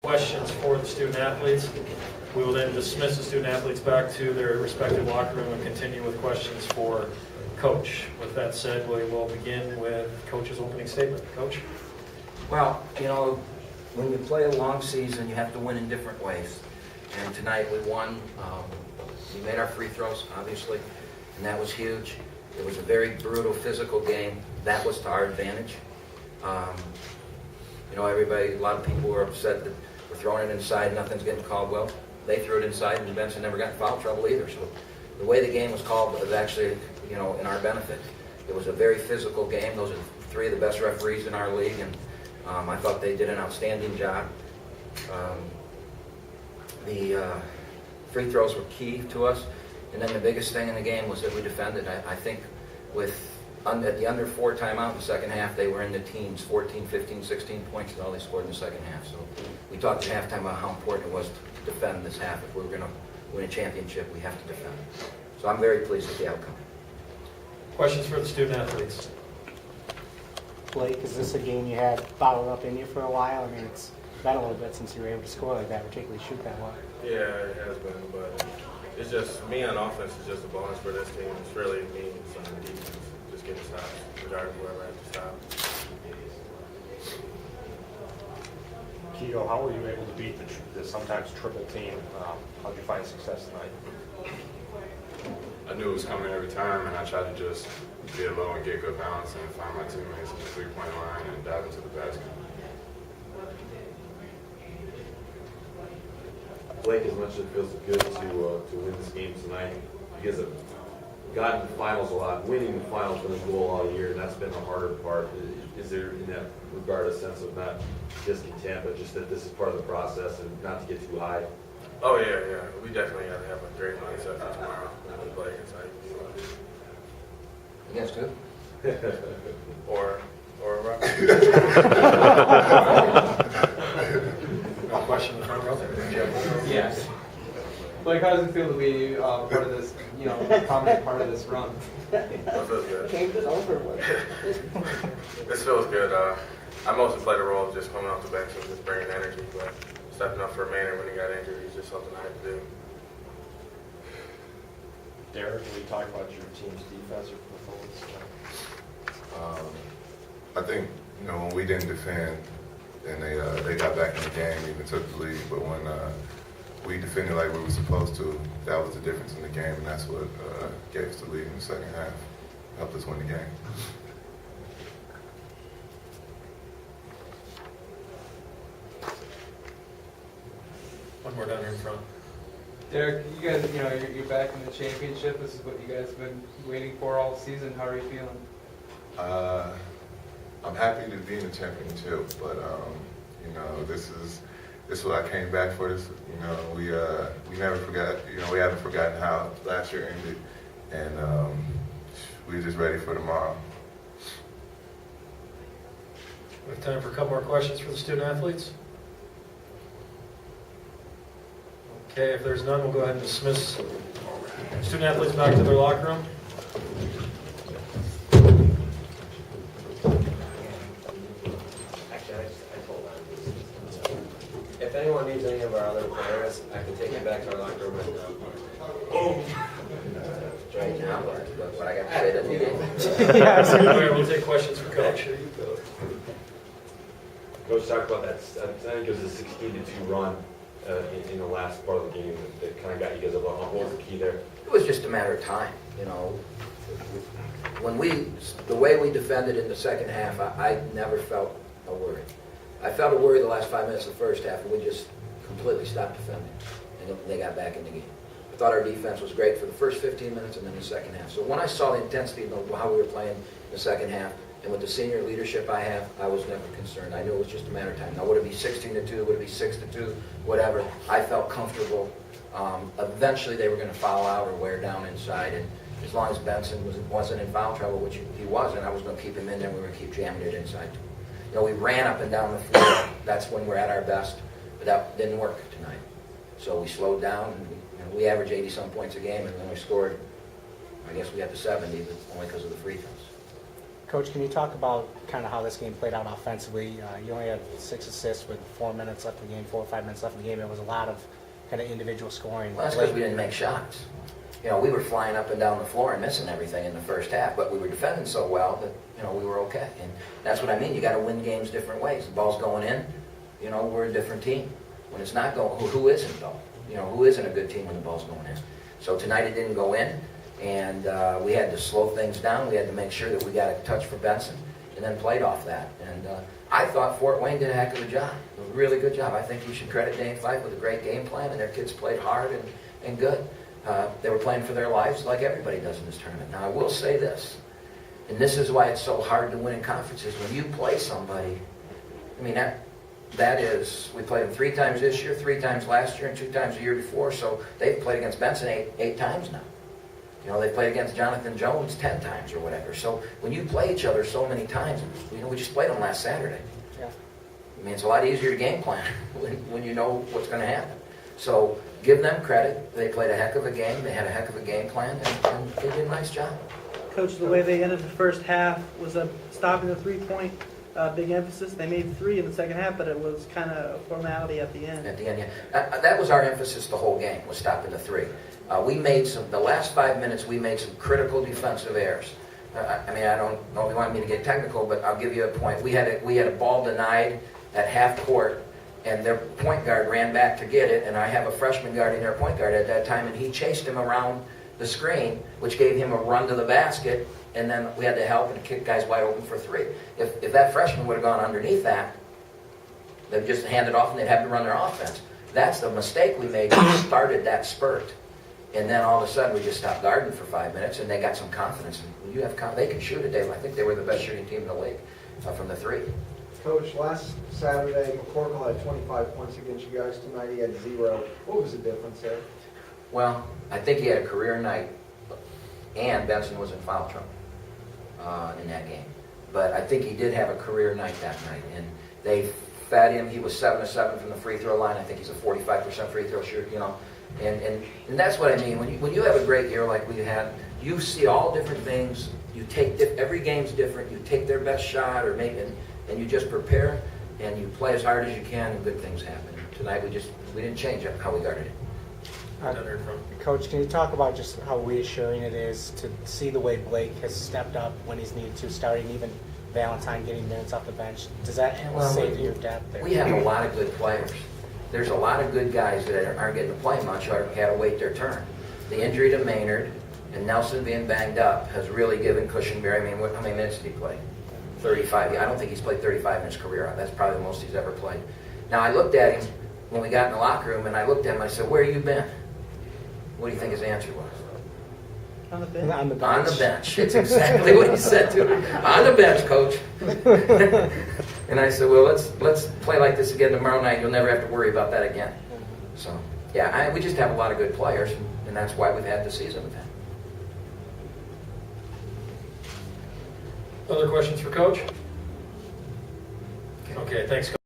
Questions for the student athletes. We will then dismiss the student athletes back to their respective locker room and continue with questions for Coach. With that said, we will begin with Coach's opening statement. Coach? Well, you know, when you play a long season, you have to win in different ways. And tonight we won. We made our free throws, obviously, and that was huge. It was a very brutal, physical game. That was to our advantage. You know, everybody, a lot of people were upset that we're throwing it inside, nothing's getting called. Well, they threw it inside, and Benson never got in foul trouble either. So the way the game was called was actually, you know, in our benefit. It was a very physical game. Those are three of the best referees in our league, and I thought they did an outstanding job. The free throws were key to us, and then the biggest thing in the game was that we defended. I think at the under 4 timeout in the second half, they were in the teens, 14, 15, 16 points is all they scored in the second half. So we talked at halftime about how important it was to defend this half. If we were going to win a championship, we have to defend. So I'm very pleased with the outcome. Questions for the student athletes. Blake, is this a game you had bottled up in you for a while? I mean, it's been a little bit since you were able to score like that, particularly shoot that well. Yeah, it has been, but it's just me on offense is just a bonus for this team. It's really me on defense, just getting stops, regardless of whoever I have to stop. Keto, how were you able to beat the sometimes triple team? How did you find success tonight? I knew it was coming every time, and I tried to just get low and get good balance and find my teammates in the three-point line and dive into the basket. Blake, as much as it feels good to win this game tonight, you guys have gotten to the finals a lot. Winning the finals been a goal all year, and that's been the harder part. Is there, in that regard, a sense of not discontent, but just that this is part of the process and not to get too high? Oh yeah. We definitely got to have a great mindset for tomorrow when we play against IU. You guys good? Or Question in the front row. Yes. Blake, how does it feel to be part of this, prominent part of this run? it feels good. Game's over with. This feels good. I mostly played the role of just coming off the bench and just bringing energy, but stepping up for Maynard when he got injured is just something I had to do. Derick, can we talk about your team's defensive performance? I think, when we didn't defend, and they got back in the game, even took the lead. But when we defended like we were supposed to, that was the difference in the game, and that's what gave us the lead in the second half, helped us win the game. One more down here in front. Derick, you guys, you're back in the championship. This is what you guys have been waiting for all season. How are you feeling? I'm happy to be in the championship, but this is what I came back for. This, we never forgot. We haven't forgotten how last year ended, and we're just ready for tomorrow. We have time for a couple more questions for the student athletes. Okay, if there's none, we'll go ahead and dismiss student athletes back to their locker room. If anyone needs any of our other players, I can take you back to our locker room right now. Right now, but what I got to say doesn't mean All right, we'll take questions for Coach. Coach, talk about that. I think it was a 16-2 run in the last part of the game that kind of got you guys up. What was the key there? It was just a matter of time, When the way we defended in the second half, I never felt a worry. I felt a worry the last 5 minutes of the first half, and we just completely stopped defending, and they got back in the game. I thought our defense was great for the first 15 minutes and then the second half. So when I saw the intensity of how we were playing in the second half, and with the senior leadership I have, I was never concerned. I knew it was just a matter of time. Now, would it be 16-2? Would it be 6-2? Whatever. I felt comfortable. Eventually, they were going to foul out or wear down inside, and as long as Benson wasn't in foul trouble, which he wasn't, I was going to keep him in there. We were going to keep jamming it inside. We ran up and down the floor. That's when we're at our best, but that didn't work tonight. So we slowed down, and we averaged 80-some points a game, and then we scored, I guess we got to 70, but only because of the free throws. Coach, can you talk about kind of how this game played out offensively? You only had 6 assists with 4 minutes left in the game, 4 or 5 minutes left in the game. It was a lot of kind of individual scoring. Well, that's because we didn't make shots. You know, we were flying up and down the floor and missing everything in the first half, but we were defending so well that, you know, we were okay. And that's what I mean. You got to win games different ways. The ball's going in, you know, we're a different team. When it's not going, who isn't though? You know, who isn't a good team when the ball's going in? So tonight it didn't go in, and we had to slow things down. We had to make sure that we got a touch for Benson, and then played off that. And I thought Fort Wayne did a heck of a job, a really good job. I think you should credit Dane Fife with a great game plan, and their kids played hard and good. They were playing for their lives like everybody does in this tournament. Now, I will say this, and this is why it's so hard to win in conferences. When you play somebody, I mean, that is, we played them 3 times this year, 3 times last year, and 2 times the year before, so they've played against Benson eight times now. You know, they played against Jonathan Jones 10 times or whatever. So when you play each other so many times, you know, we just played them last Saturday. Yeah. I mean, it's a lot easier to game plan when you know what's going to happen. So give them credit. They played a heck of a game. They had a heck of a game plan, and they did a nice job. Coach, the way they ended the first half was stopping the three-point, big emphasis. They made 3 in the second half, but it was kind of a formality at the end. At the end, yeah. That was our emphasis the whole game, was stopping the 3. We made the last 5 minutes, we made some critical defensive errors. I mean, I don't know if you want me to get technical, but I'll give you a point. We had a ball denied at half court, and their point guard ran back to get it, and I have a freshman guarding their point guard at that time, and he chased him around the screen, which gave him a run to the basket, and then we had to help and kick guys wide open for 3. If that freshman would have gone underneath that, they'd just hand it off and they'd have to run their offense. That's the mistake we made. We started that spurt. And then all of a sudden we just stopped guarding for 5 minutes, and they got some confidence. And you have they can shoot it, Dave. I think they were the best shooting team in the league from the 3. Coach, last Saturday, McCorkle had 25 points against you guys. Tonight he had 0. What was the difference there? Well, I think he had a career night, and Benson was in foul trouble in that game. But I think he did have a career night that night, and they fed him. He was 7 of 7 from the free throw line. I think he's a 45% free throw shooter, you know. And that's what I mean. When you have a great year like we had, you see all different things. You take every game's different. You take their best shot, or maybe, and you just prepare and you play as hard as you can, and good things happen. Tonight we didn't change up how we guarded it. Coach, can you talk about just how reassuring it is to see the way Blake has stepped up when he's needed to, starting even Valentine getting minutes off the bench? Does that save your depth there? We have a lot of good players. There's a lot of good guys that aren't getting to play much or had to wait their turn. The injury to Maynard and Nelson being banged up has really given Cushingberry, I mean, how many minutes did he play? 35. I don't think he's played 35 in his career. That's probably the most he's ever played. Now, I looked at him when we got in the locker room, and I looked at him, I said, "Where you been?" What do you think his answer was? On the bench. On the bench. On the bench. It's exactly what he said to me. On the bench, coach. And I said, well, let's play like this again tomorrow night. You'll never have to worry about that again. So, yeah, we just have a lot of good players, and that's why we've had the season we've had. Other questions for Coach? Okay, thanks, Coach.